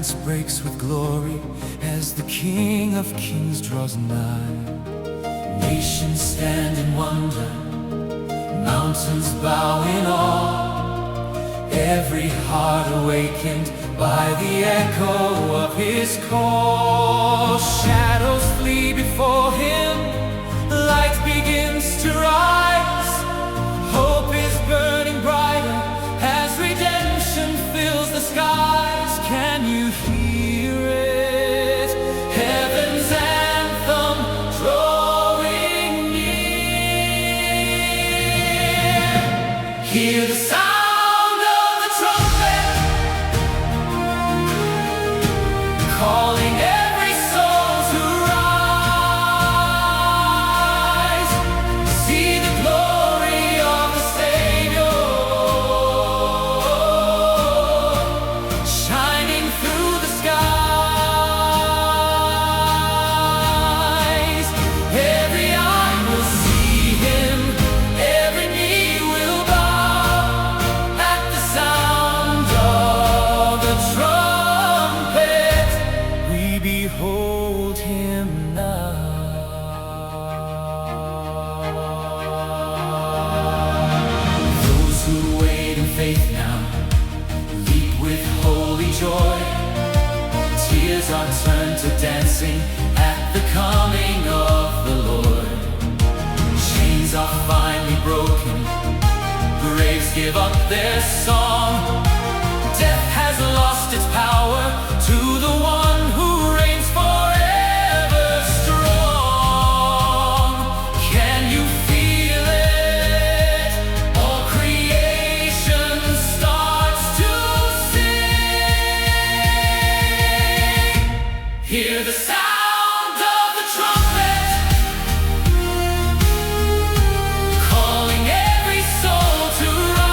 silence breaks with glory as the King of Kings draws nigh. Nations stand in wonder, mountains bow in awe, every heart awakened by the echo of his call. Shadows flee before him, light begins to rise, hope is burning brighter as redemption fills the skies. Can you hear it? Heaven's anthem drawing near. Hear the sound of the trumpet, calling every soul to rise. See the glory of the Savior shining through the skies. Every eye will see him, every knee will bow at the sound of the trumpet. We behold him now. Those who wait in faith now leap with holy joy. Tears are turned to dancing at the coming of the Lord. Chains are finally broken, graves give up their song. Death has lost its power to the one who reigns forever strong. Can you feel it? All creation starts to sing. Hear the sound of the trumpet, calling every soul to rise.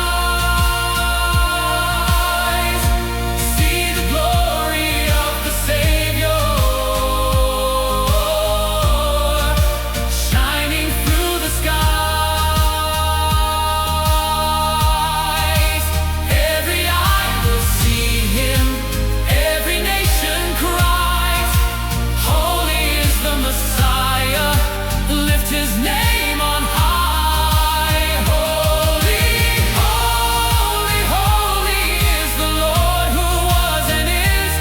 See the glory of the Savior shining through the skies. Every eye will see him, every nation cries. Holy is the Messiah, lift his name on high. Holy, holy, holy is the Lord who was and is.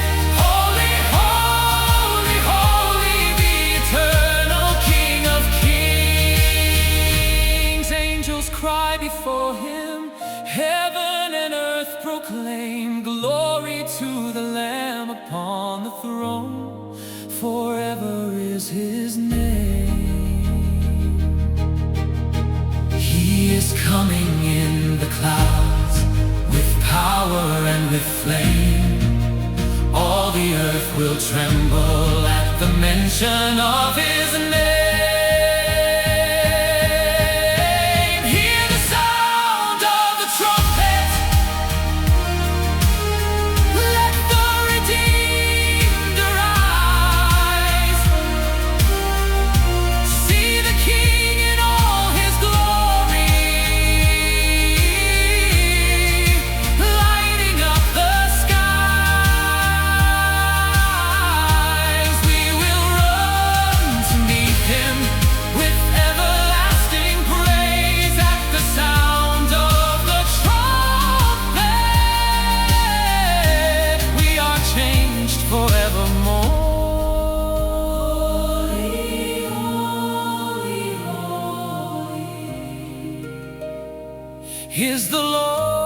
Holy, holy, holy, the eternal King of Kings. Angels cry before him, heaven and earth proclaim glory to the Lamb upon the throne. Forever is his name. He is coming in the clouds with power and with flame. All the earth will tremble at the mention of his name. Hear the sound of the trumpet, let the redeemed arise. See the King in all his glory, lighting up the skies. We will run to meet him with everlasting praise at the sound of the trumpet. We are changed forevermore. Holy, holy, holy is the Lord.